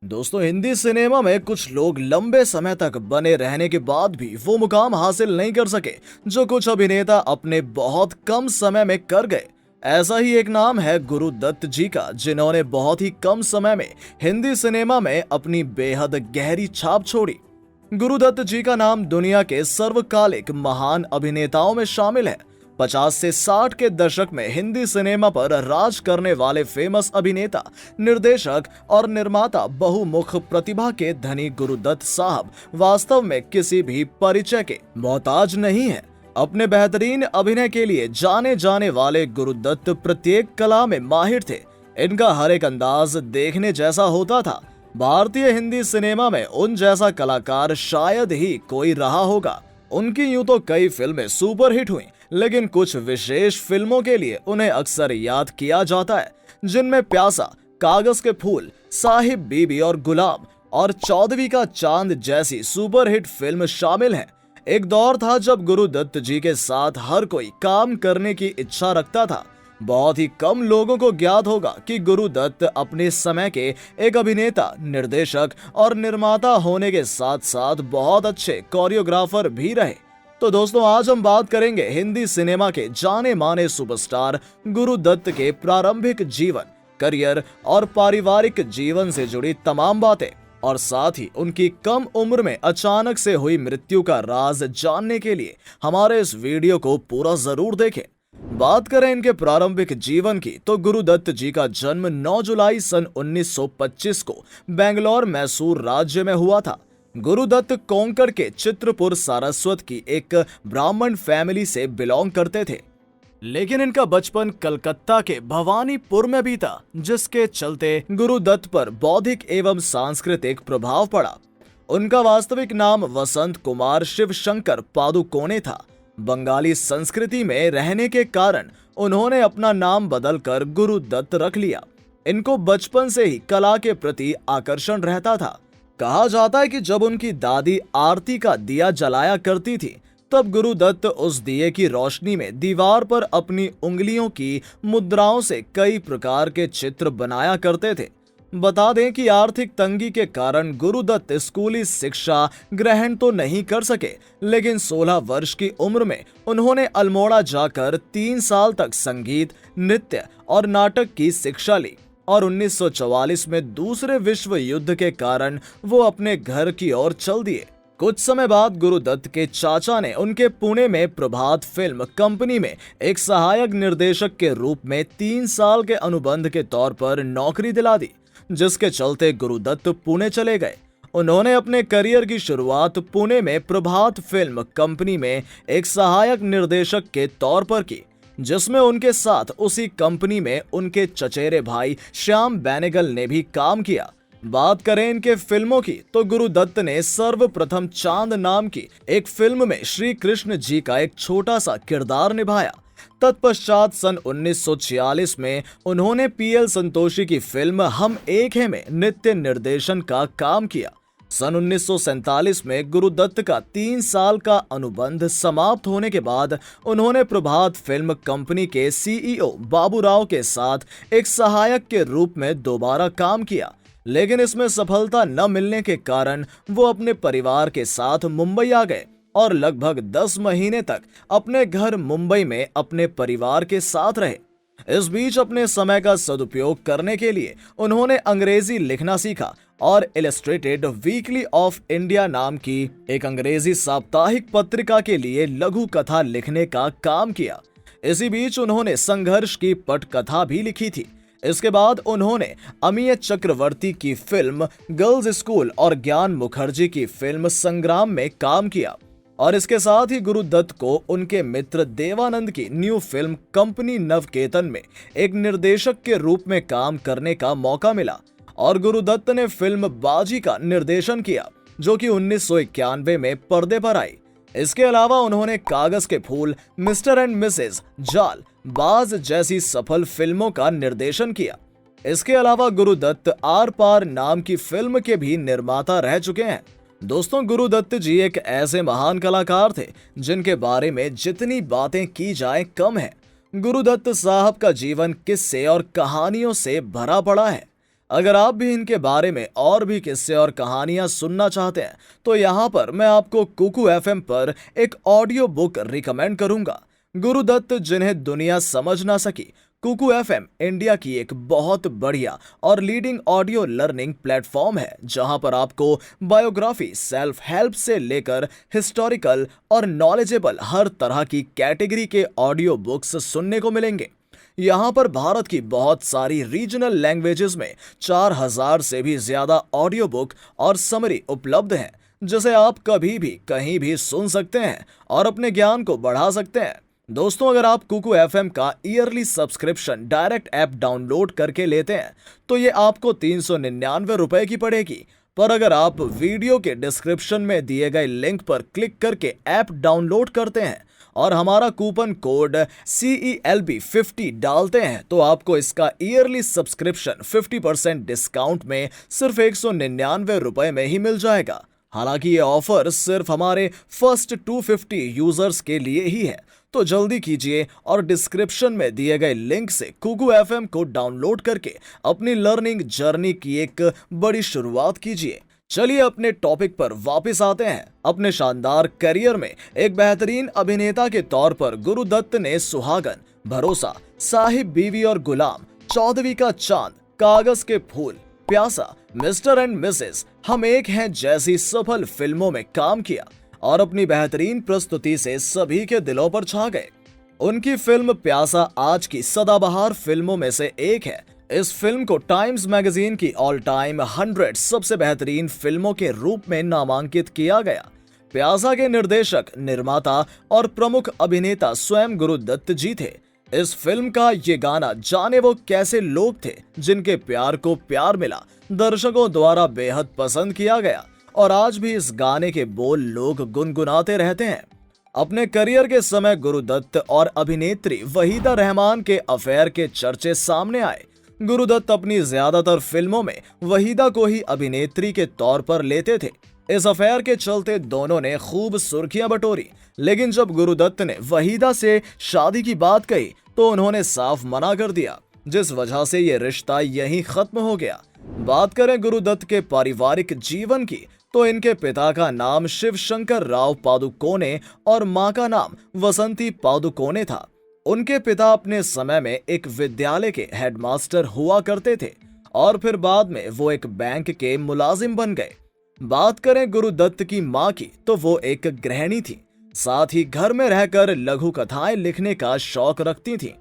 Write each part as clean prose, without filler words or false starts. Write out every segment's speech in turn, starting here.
दोस्तों, हिंदी सिनेमा में कुछ लोग लंबे समय तक बने रहने के बाद भी वो मुकाम हासिल नहीं कर सके जो कुछ अभिनेता अपने बहुत कम समय में कर गए। ऐसा ही एक नाम है गुरुदत्त जी का, जिन्होंने बहुत ही कम समय में हिंदी सिनेमा में अपनी बेहद गहरी छाप छोड़ी। गुरुदत्त जी का नाम दुनिया के सर्वकालिक महान अभिनेताओं में शामिल है। 50 से 60 के दशक में हिंदी सिनेमा पर राज करने वाले फेमस अभिनेता, निर्देशक और निर्माता बहुमुख प्रतिभा के धनी गुरुदत्त साहब वास्तव में किसी भी परिचय के मोहताज नहीं है। अपने बेहतरीन अभिनय के लिए जाने जाने वाले गुरुदत्त प्रत्येक कला में माहिर थे। इनका हर एक अंदाज देखने जैसा होता था। भारतीय हिंदी सिनेमा में उन जैसा कलाकार शायद ही कोई रहा होगा। उनकी यूं तो कई फिल्में सुपरहिट हुई, लेकिन कुछ विशेष फिल्मों के लिए उन्हें अक्सर याद किया जाता है, जिनमें प्यासा, कागज के फूल, साहिब बीबी और गुलाम और 14वीं का चांद जैसी सुपरहिट फिल्म शामिल हैं। एक दौर था जब गुरुदत्त जी के साथ हर कोई काम करने की इच्छा रखता था। बहुत ही कम लोगों को ज्ञात होगा कि गुरुदत्त अपने समय के एक अभिनेता, निर्देशक और निर्माता होने के साथ साथ बहुत अच्छे कोरियोग्राफर भी रहे। तो दोस्तों, आज हम बात करेंगे हिंदी सिनेमा के जाने माने सुपरस्टार गुरुदत्त के प्रारंभिक जीवन, करियर और पारिवारिक जीवन से जुड़ी तमाम बातें, और साथ ही उनकी कम उम्र में अचानक से हुई मृत्यु का राज जानने के लिए हमारे इस वीडियो को पूरा जरूर देखें। बात करें इनके प्रारंभिक जीवन की, तो गुरुदत्त जी का जन्म 9 जुलाई सन 1925 को बेंगलोर, मैसूर राज्य में हुआ था। गुरुदत्त कोंकण के चित्रपुर सारस्वत की एक ब्राह्मण फैमिली से बिलोंग करते थे, लेकिन इनका बचपन कलकत्ता के भवानीपुर में बीता, जिसके चलते गुरुदत्त पर बौद्धिक एवं सांस्कृतिक प्रभाव पड़ा। उनका वास्तविक नाम वसंत कुमार शिवशंकर पादुकोणे था। बंगाली संस्कृति में रहने के कारण उन्होंने अपना नाम बदलकर गुरुदत्त रख लिया। इनको बचपन से ही कला के प्रति आकर्षण रहता था। कहा जाता है कि जब उनकी दादी आरती का दिया जलाया करती थी, तब गुरुदत्त उस दिए की रोशनी में दीवार पर अपनी उंगलियों की मुद्राओं से कई प्रकार के चित्र बनाया करते थे। बता दें कि आर्थिक तंगी के कारण गुरुदत्त स्कूली शिक्षा ग्रहण तो नहीं कर सके, लेकिन 16 वर्ष की उम्र में उन्होंने अल्मोड़ा जाकर 3 साल तक संगीत, नृत्य और नाटक की शिक्षा ली, और 1944 में दूसरे विश्व युद्ध के कारण वो अपने घर की ओर चल दिए। कुछ समय बाद गुरुदत्त के चाचा ने उनके पुणे में प्रभात फिल्म कंपनी में एक सहायक निर्देशक के रूप में 3 साल के अनुबंध के तौर पर नौकरी दिला दी, जिसके चलते गुरुदत्त पुणे चले गए। उन्होंने अपने करियर की शुरुआत पुणे में प्रभात फिल्म कंपनी में एक सहायक निर्देशक के तौर पर की, जिसमें उनके साथ उसी कंपनी में उनके चचेरे भाई श्याम बेनेगल ने भी काम किया। बात करें इनके फिल्मों की, तो गुरुदत्त ने सर्वप्रथम चांद नाम की एक फिल्म में श्री कृष्ण जी का एक छोटा सा किरदार निभाया। तत्पश्चात सन 1946 में उन्होंने पीएल संतोषी की फिल्म हम एक हैं में नृत्य निर्देशन का काम किया। सन 1947 में गुरुदत्त का 3 साल का अनुबंध समाप्त होने के बाद उन्होंने प्रभात फिल्म कंपनी के सीईओ बाबूराव के साथ एक सहायक के रूप में दोबारा काम किया, लेकिन इसमें सफलता न मिलने के कारण वो अपने परिवार के साथ मुंबई आ गए और लगभग 10 महीने तक अपने घर मुंबई में अपने परिवार के साथ रहे। इस बीच अपने समय का सदुपयोग करने के लिए उन्होंने अंग्रेजी लिखना सीखा और इलस्ट्रेटेड वीकली ऑफ इंडिया नाम की एक अंग्रेजी साप्ताहिक पत्रिका के लिए लघु कथा लिखने का काम किया। इसी बीच उन्होंने संघर्ष की पटकथा भी लिखी थी। इसके बाद उन्होंने अमिय चक्रवर्ती की फिल्म गर्ल्स स्कूल और ज्ञान मुखर्जी की फिल्म संग्राम में काम किया, और इसके साथ ही गुरुदत्त को उनके मित्र देवानंद की न्यू फिल्म कंपनी नवकेतन में एक निर्देशक के रूप में काम करने का मौका मिला, और गुरुदत्त ने फिल्म बाजी का निर्देशन किया, जो कि 1991 में पर्दे पर आई। इसके अलावा उन्होंने कागज के फूल, मिस्टर एंड मिसेज, जाल, बाज जैसी सफल फिल्मों का निर्देशन किया। इसके अलावा गुरुदत्त आर पार नाम की फिल्म के भी निर्माता रह चुके हैं। दोस्तों, गुरुदत्त जी एक ऐसे महान कलाकार थे जिनके बारे में जितनी बातें की जाए कम है। गुरुदत्त साहब का जीवन किस्से और कहानियों से भरा पड़ा है। अगर आप भी इनके बारे में और भी किस्से और कहानियां सुनना चाहते हैं तो यहाँ पर मैं आपको कुकू एफएम पर एक ऑडियो बुक रिकमेंड करूंगा। गुरुदत्त जिन्हें दुनिया समझ ना सकी। कुकू एफएम इंडिया की एक बहुत बढ़िया और लीडिंग ऑडियो लर्निंग प्लेटफॉर्म है जहां पर आपको बायोग्राफी, सेल्फ हेल्प से लेकर हिस्टोरिकल और नॉलेजेबल हर तरह की कैटेगरी के ऑडियो बुक्स सुनने को मिलेंगे। यहाँ पर भारत की बहुत सारी रीजनल लैंग्वेजेस में 4000 से भी ज्यादा ऑडियो बुक और समरी उपलब्ध हैं, जिसे आप कभी भी कहीं भी सुन सकते हैं और अपने ज्ञान को बढ़ा सकते हैं। दोस्तों, अगर आप कुकू एफएम का yearly subscription direct app download करके लेते हैं तो ये आपको 399 रुपए की पड़ेगी। पर अगर आप वीडियो के डिस्क्रिप्शन में दिए गए लिंक पर क्लिक करके ऐप डाउनलोड करते हैं और हमारा कूपन कोड CELB50 डालते हैं तो आपको इसका ईयरली सब्सक्रिप्शन 50% डिस्काउंट में सिर्फ 199 रुपए में ही मिल जाएगा। हालांकि ये ऑफर सिर्फ हमारे फर्स्ट 250 यूजर्स के लिए ही है, तो जल्दी कीजिए और डिस्क्रिप्शन में दिए गए लिंक से कुकू एफएम को डाउनलोड करके अपनी लर्निंग जर्नी की एक बड़ी शुरुआत कीजिए। चलिए अपने टॉपिक पर वापस आते हैं। अपने शानदार करियर में एक बेहतरीन अभिनेता के तौर पर गुरुदत्त ने सुहागन, भरोसा, साहिब बीवी और गुलाम, 14वीं का चांद, कागज के फूल, प्यासा, मिस्टर एंड मिसेस, हम एक हैं जैसी सफल फिल्मों में काम किया और अपनी बेहतरीन प्रस्तुति से सभी के दिलों पर छा गए। उनकी फिल्म प्यासा आज की सदाबहार फिल्मों में से एक है। इस फिल्म को टाइम्स मैगजीन की ऑल टाइम 100 सबसे बेहतरीन फिल्मों के रूप में नामांकित किया गया। प्यासा के निर्देशक, निर्माता और प्रमुख अभिनेता स्वयं गुरुदत्त जी थे। इस फिल्म का ये गाना जाने वो कैसे लोग थे जिनके प्यार को प्यार मिला, दर्शकों द्वारा बेहद पसंद किया गया और आज भी इस गाने के बोल लोग गुनगुनाते रहते हैं। अपने करियर के समय गुरुदत्त और अभिनेत्री वहीदा रहमान के अफेयर के चर्चे सामने आए। गुरुदत्त अपनी ज्यादातर फिल्मों में वहीदा को ही अभिनेत्री के तौर पर लेते थे। इस अफेयर के चलते दोनों ने खूब सुर्खियां बटोरी, लेकिन जब गुरुदत्त ने वहीदा से शादी की बात कही तो उन्होंने साफ मना कर दिया, जिस वजह से ये रिश्ता यहीं खत्म हो गया। बात करें गुरुदत्त के पारिवारिक जीवन की तो इनके पिता का नाम शिव शंकर राव पादुकोणे और मां का नाम वसंती पादुकोणे था। उनके पिता अपने समय में एक विद्यालय के हेडमास्टर हुआ करते थे और फिर बाद में वो एक बैंक के मुलाजिम बन गए। बात करें गुरुदत्त की मां की तो वो एक गृहिणी थी, साथ ही घर में रहकर लघु कथाएं लिखने का शौक रखती थीं।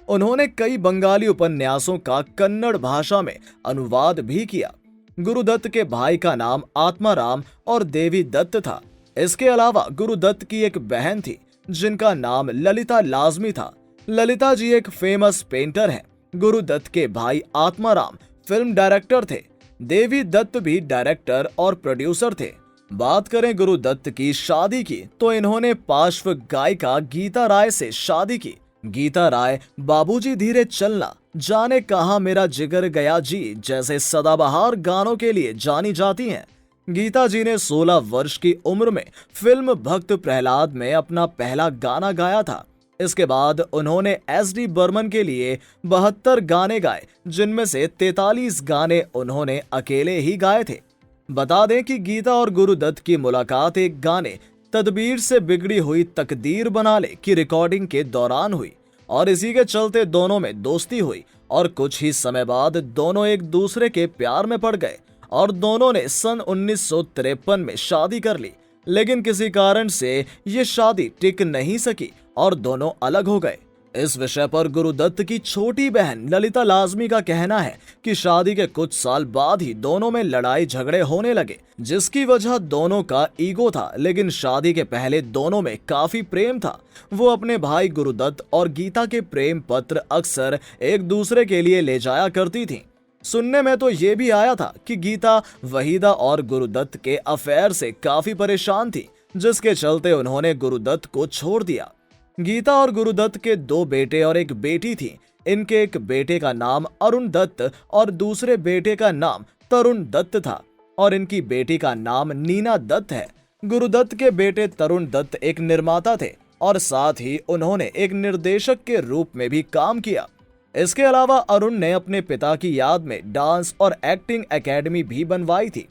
उन्होंने कई बंगाली उपन्यासों का कन्नड़ भाषा में अनुवाद भी किया। गुरुदत्त के भाई का नाम आत्माराम और देवी दत्त था। इसके अलावा गुरुदत्त की एक बहन थी जिनका नाम ललिता लाजमी था। ललिता जी एक फेमस पेंटर हैं। गुरुदत्त के भाई आत्माराम फिल्म डायरेक्टर थे। देवी दत्त भी डायरेक्टर और प्रोड्यूसर थे। बात करें गुरुदत्त की शादी की तो इन्होंने पार्श्व गायिका गीता राय से शादी की। गीता राय बाबूजी धीरे चलना, जाने कहां मेरा जिगर गया जी जैसे सदाबहार गानों के लिए जानी जाती हैं। गीता जी ने 16 वर्ष की उम्र में फिल्म भक्त प्रहलाद में अपना पहला गाना गाया था। इसके बाद उन्होंने SD बर्मन के लिए 72 गाने गाए, जिनमें से 43 गाने उन्होंने अकेले ही गाए थे। बता दें कि गीता और गुरुदत्त की मुलाकात एक गाने तदबीर से बिगड़ी हुई तकदीर बना ले की रिकॉर्डिंग के दौरान हुई और इसी के चलते दोनों में दोस्ती हुई और कुछ ही समय बाद दोनों एक दूसरे के प्यार में पड़ गए और दोनों ने सन 1953 में शादी कर ली। लेकिन किसी कारण से ये शादी टिक नहीं सकी और दोनों अलग हो गए। इस विषय पर गुरुदत्त की छोटी बहन ललिता लाजमी का कहना है कि शादी के कुछ साल बाद ही दोनों में लड़ाई झगड़े होने लगे, जिसकी वजह दोनों का ईगो था। लेकिन शादी के पहले दोनों में काफी प्रेम था। वो अपने भाई गुरुदत्त और गीता के प्रेम पत्र अक्सर एक दूसरे के लिए ले जाया करती थीं। सुनने में तो ये भी आया था कि गीता वहीदा और गुरुदत्त के अफेयर से काफी परेशान थी, जिसके चलते उन्होंने गुरुदत्त को छोड़ दिया। गीता और गुरुदत्त के 2 बेटे और एक बेटी थी। इनके एक बेटे का नाम अरुण दत्त और दूसरे बेटे का नाम तरुण दत्त था और इनकी बेटी का नाम नीना दत्त है। गुरुदत्त के बेटे तरुण दत्त एक निर्माता थे और साथ ही उन्होंने एक निर्देशक के रूप में भी काम किया। इसके अलावा अरुण ने अपने पिता की याद में डांस और एक्टिंग एकेडमी भी बनवाई थी।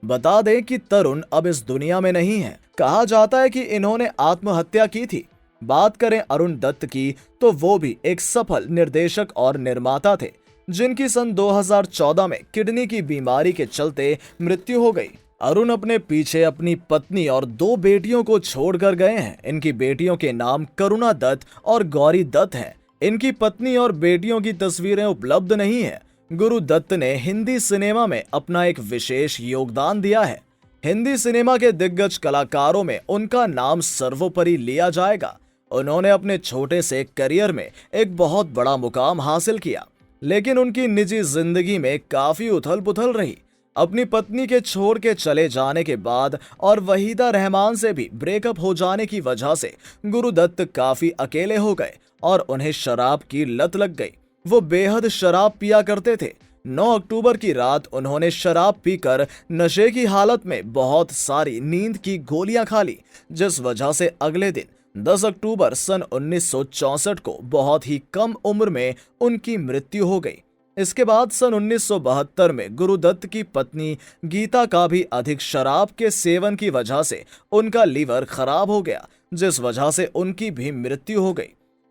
बता दें कि तरुण अब इस दुनिया में नहीं है। कहा जाता है कि इन्होंने आत्महत्या की थी। बात करें अरुण दत्त की तो वो भी एक सफल निर्देशक और निर्माता थे, जिनकी सन 2014 में किडनी की बीमारी के चलते मृत्यु हो गई। अरुण अपने पीछे अपनी पत्नी और 2 बेटियों को छोड़कर गए हैं। इनकी बेटियों के नाम करुणा दत्त और गौरी दत्त हैं। इनकी पत्नी और बेटियों की तस्वीरें उपलब्ध नहीं है। गुरु दत्त ने हिंदी सिनेमा में अपना एक विशेष योगदान दिया है। हिंदी सिनेमा के दिग्गज कलाकारों में उनका नाम सर्वोपरि लिया जाएगा। उन्होंने अपने छोटे से करियर में एक बहुत बड़ा मुकाम हासिल किया, लेकिन उनकी निजी जिंदगी में काफी उथल पुथल रही। अपनी पत्नी के छोड़ के चले जाने के बाद और वहीदा रहमान से भी ब्रेकअप हो जाने की वजह से गुरुदत्त काफी अकेले हो गए और उन्हें शराब की लत लग गई। वो बेहद शराब पिया करते थे। 9 अक्टूबर की रात उन्होंने शराब पीकर नशे की हालत में बहुत सारी नींद की गोलियां खा ली, जिस वजह से अगले दिन 10 अक्टूबर सन 1964 को बहुत ही कम उम्र में उनकी मृत्यु हो गई। इसके बाद सन 1972 में गुरुदत्त की पत्नी गीता का भी अधिक शराब के सेवन की वजह से उनका लीवर खराब हो गया, जिस वजह से उनकी भी मृत्यु हो गई।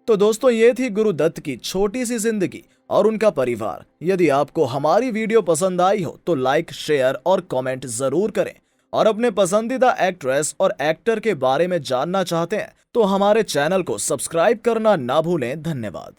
तो दोस्तों, ये थी गुरुदत्त की छोटी सी जिंदगी और उनका परिवार। यदि आपको हमारी वीडियो पसंद आई हो तो लाइक, शेयर और कमेंट जरूर करें। और अपने पसंदीदा एक्ट्रेस और एक्टर के बारे में जानना चाहते हैं तो हमारे चैनल को सब्सक्राइब करना ना भूलें। धन्यवाद।